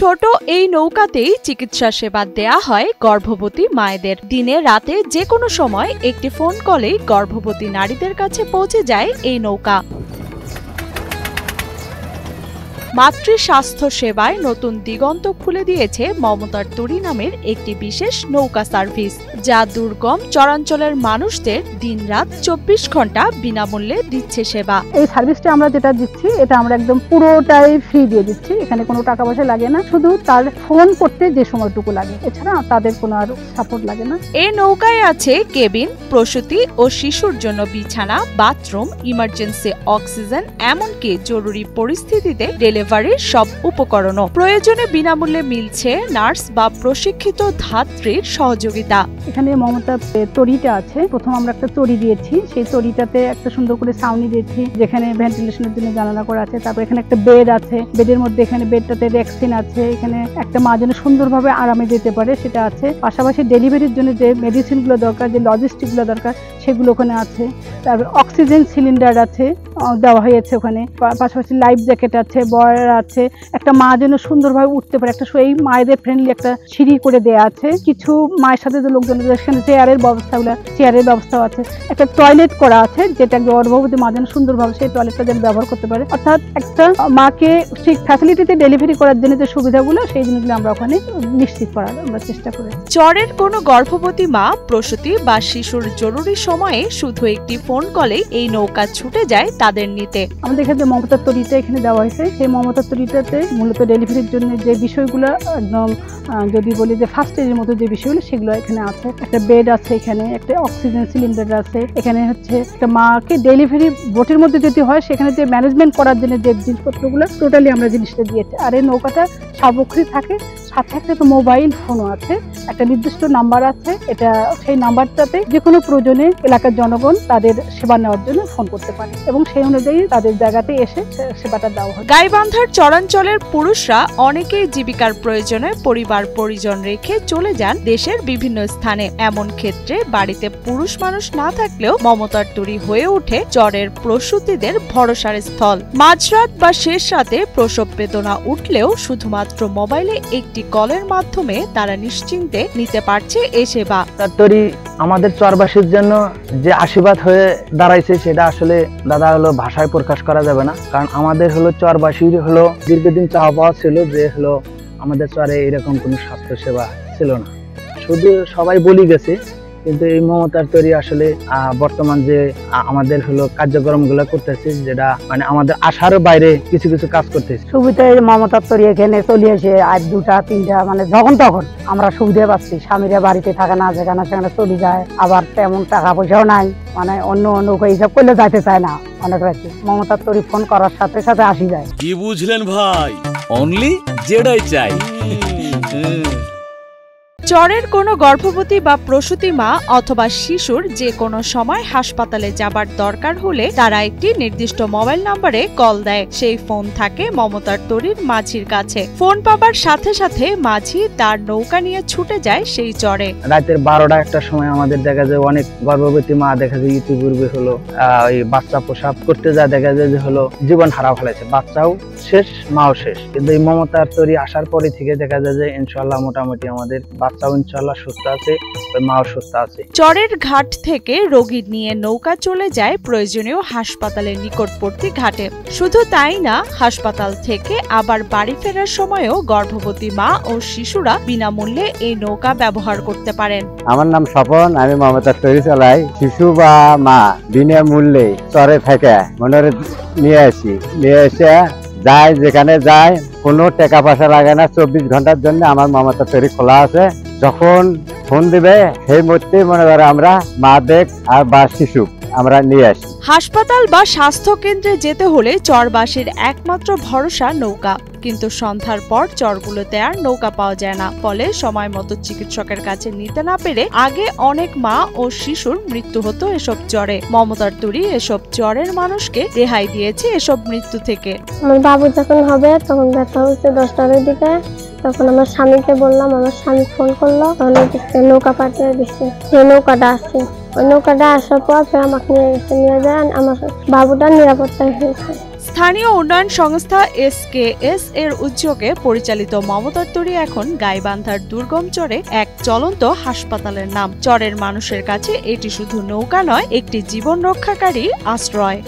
ছোট এই নৌকাতেই চিকিৎসা সেবা দেয়া হয় গর্ভবতী মায়েদের। দিনে রাতে যে কোনো সময় একটি ফোন কলেই গর্ভবতী নারীদের কাছে পৌঁছে যায় এই নৌকা। মাতৃ স্বাস্থ্য সেবায় নতুন দিগন্ত খুলে দিয়েছে মমতার তরী নামের একটি বিশেষ নৌকা সার্ভিস, যা দুর্গম চরাঞ্চলের মানুষদের দিনরাত 24 ঘন্টা বিনামূল্যে দিচ্ছে সেবা। এই সার্ভিসটা আমরা যেটা দিচ্ছি এটা আমরা একদম পুরোটাই ফ্রি দিয়ে দিচ্ছি। এখানে কোনো টাকা পয়সা লাগে না, শুধু তার ফোন করতে যে সময়টুকু লাগে, এছাড়া তাদের কোনো আর সাপোর্ট লাগে না। এই নৌকায় আছে কেবিন, প্রসূতি ও শিশুর জন্য বিছানা, বাথরুম, ইমার্জেন্সি অক্সিজেন, এমনকি জরুরি পরিস্থিতিতে ডেলিভারির সব উপকরণও। প্রয়োজনে বিনামূল্যে মিলছে নার্স বা প্রশিক্ষিত ধাত্রীর সহযোগিতা। এখানে মমতা তরিটা আছে। প্রথম আমরা একটা তরি দিয়েছি, সেই তরিটাতে একটা সুন্দর করে ছাউনি দিয়েছি, যেখানে ভেন্টিলেশনের জন্য জানালা করা আছে। তারপর এখানে একটা বেড আছে, বেডের মধ্যে এখানে বেডটাতে ভ্যাকসিন আছে, এখানে একটা মা যেন সুন্দরভাবে আরামে যেতে পারে সেটা আছে। পাশাপাশি ডেলিভারির জন্য যে মেডিসিনগুলো দরকার, যে লজিস্টিকগুলো দরকার, সেগুলো ওখানে আছে। তারপর অক্সিজেন সিলিন্ডার আছে, দেওয়া হয়েছে ওখানে। পাশাপাশি লাইফ জ্যাকেট আছে, বয়ার আছে। একটা মা যেন সুন্দরভাবে উঠতে পারে, একটা এই মায়েদের ফ্রেন্ডলি একটা সিঁড়ি করে দেওয়া আছে। কিছু মায়ের সাথে যে লোকজন সেখানে চেয়ারের ব্যবস্থাগুলো, চেয়ারের ব্যবস্থাও আছে। একটা টয়লেট করা আছে, যেটা গর্ভবতী মা যেন সুন্দরভাবে সেই টয়লেটটা যেন ব্যবহার করতে পারে। অর্থাৎ একটা মাকে সেই ফ্যাসিলিটিতে ডেলিভারি করার জন্য যে সুবিধাগুলো, সেই জিনিসগুলো আমরা ওখানে নিশ্চিত করার আমরা চেষ্টা করি। চরের কোনো গর্ভবতী মা, প্রসূতি বা শিশুর জরুরি সময়ে শুধু একটি ফোন কলেই এই নৌকা ছুটে যায় তাদের নিতে। আমাদের এখানে মমতার তরিটা এখানে দেওয়া হয়েছে, সেই মমতার তরিটাতে মূলত ডেলিভারির জন্য যে বিষয়গুলো একদম যদি বলি যে ফার্স্ট এর মতো যে বিষয়গুলো, সেগুলো এখানে আছে। একটা বেড আছে, এখানে একটা অক্সিজেন সিলিন্ডার আছে, এখানে হচ্ছে একটা মাকে ডেলিভারি বোটের মধ্যে যদি হয় সেখানে যে ম্যানেজমেন্ট করার জন্য যে জিনিসপত্রগুলো টোটালি আমরা জিনিসটা দিয়েছি। আর এই নৌকাটা সাবক্ষী থাকে, সাথে একটা মোবাইল ফোনও আছে, একটা নির্দিষ্ট নাম্বার আছে। এটা সেই নাম্বারটাতে যে কোনো প্রয়োজনে এলাকার জনগণ তাদের সেবা নেওয়ার জন্য ফোন করতে পারে এবং সেই অনুযায়ী তাদের জায়গাতে এসে সেবাটা দেওয়া হয়। গাইবান্ধার চরাঞ্চলের পুরুষরা অনেকেই জীবিকার প্রয়োজনে পরিবার পরিজন রেখে চলে যান দেশের বিভিন্ন স্থানে। এমন ক্ষেত্রে বাড়িতে পুরুষ মানুষ না থাকলেও মমতার তরী হয়ে ওঠে চরের প্রসূতিদের ভরসার স্থল। মাঝরাত বা শেষ রাতে প্রসব বেদনা উঠলেও শুধুমাত্র মোবাইলে একটি কলের মাধ্যমে তারা নিশ্চিন্তে নিতে পারছে এ সেবা। তরী আমাদের চরবাসীর জন্য যে আশীর্বাদ হয়ে দাঁড়াইছে, সেটা আসলে দাদা ভাষায় প্রকাশ করা যাবে না। কারণ আমাদের চরবাসীর দীর্ঘদিন চাওয়া পাওয়া ছিল যে আমাদের চরে এরকম কোনো স্বাস্থ্য সেবা ছিল না। শুধু সবাই বলি গেছে, কিন্তু এই মমতার তরী আসলে বর্তমান যে আমাদের কার্যক্রম গুলো করতেছে, যেটা মানে আমাদের আশারও বাইরে কিছু কিছু কাজ করতেছে। সুবিধায় মমতার তরী এখানে চলে আসে আজ 2টা 3টা মানে যখন তখন আমরা সুবিধা পাচ্ছি। স্বামীরা বাড়িতে থাকে না, যেখানে সেখানে চলে যায়, আবার তেমন টাকা পয়সাও নাই, মানে অন্য হিসাব করলে যাইতে চায় না অনেক রাখি। মমতার তরী ফোন করার সাথে সাথে আসি যায়। কি বুঝলেন ভাই? অনলি যেটাই চাই। চরের কোনো গর্ভবতী বা প্রসূতি মা অথবা শিশুর যে কোনো সময় হাসপাতালে যাবার দরকার হলে তারা একটি নির্দিষ্ট মোবাইল নম্বরে কল দেয়। সেই ফোন থাকে মমতার তরীর মাঝির কাছে। ফোন পাবার সাথে সাথে মাঝি তার নৌকা নিয়ে ছুটে যায় সেই চরে। রাতের 12টা 1টার সময় আমাদের দেখা যায় অনেক গর্ভবতী মা দেখা যায় ইতিপূর্বে ওই বাচ্চা প্রসব করতে যা দেখা যায় যে জীবন হারা ফেলেছে, বাচ্চাও শেষ, মাও শেষ। কিন্তু এই মমতার তরী আসার পরে থেকে দেখা যায় যে ইনশাআল্লাহ মোটামুটি আমাদের বাচ্চাও ইনশাআল্লাহ সুস্থ আছে, মাও সুস্থ আছে। চরের ঘাট থেকে রোগী নিয়ে নৌকা চলে যায় প্রয়োজনীয় হাসপাতালের নিকটবর্তী ঘাটে। শুধু তাই না, হাসপাতাল থেকে আবার বাড়ি ফেরার সময়ও গর্ভবতী মা ও শিশুরা বিনামূল্যে এই নৌকা ব্যবহার করতে পারেন। আমার নাম স্বপন, আমি মমতার তরী চালাই। শিশু বা মা বিনামূল্যে চরে থেকে মনের নিয়ে এসে যায়, যেখানে যায় কোনো টাকা পয়সা লাগে না। 24 ঘন্টার জন্য আমার মমতার তরী খোলা আছে। যখন ফোন দিবে সেই মুহূর্তে মনে করে আমরা মা দেখ আর বা শিশু আমরা নিয়ে আসি। হাসপাতাল বা স্বাস্থ্য কেন্দ্রে যেতে হলে চরবাসীর একমাত্র ভরসা নৌকা। কিন্তু সন্ধ্যার পর চরগুলোতে আর নৌকা পাওয়া যায় না, ফলে সময় মতো চিকিৎসকের কাছে নিতে না পেরে আগে অনেক মা ও শিশুর মৃত্যু হতো এসব জ্বরে। মমতার তরী এসব জ্বরের মানুষকে রেহাই দিয়েছে এসব মৃত্যু থেকে। আমার বাবু যখন হবে তখন ব্যথা হচ্ছে 10টার দিকে, তখন আমার স্বামীকে বললাম, আমার স্বামী ফোন করলো, নৌকা পাঠিয়ে দিচ্ছে। সেই নৌকাটা আসছে, ওই নৌকাটা আসার পর আমাকে নিয়ে যায়, আমার বাবুটা নিরাপত্তায় হয়েছে। স্থানীয় উন্নয়ন সংস্থা SKS এর উদ্যোগে পরিচালিত মমতার তরী এখন গাইবান্ধার দুর্গম চরে এক চলন্ত হাসপাতালের নাম। চরের মানুষের কাছে এটি শুধু নৌকা নয়, একটি জীবন রক্ষাকারী আশ্রয়।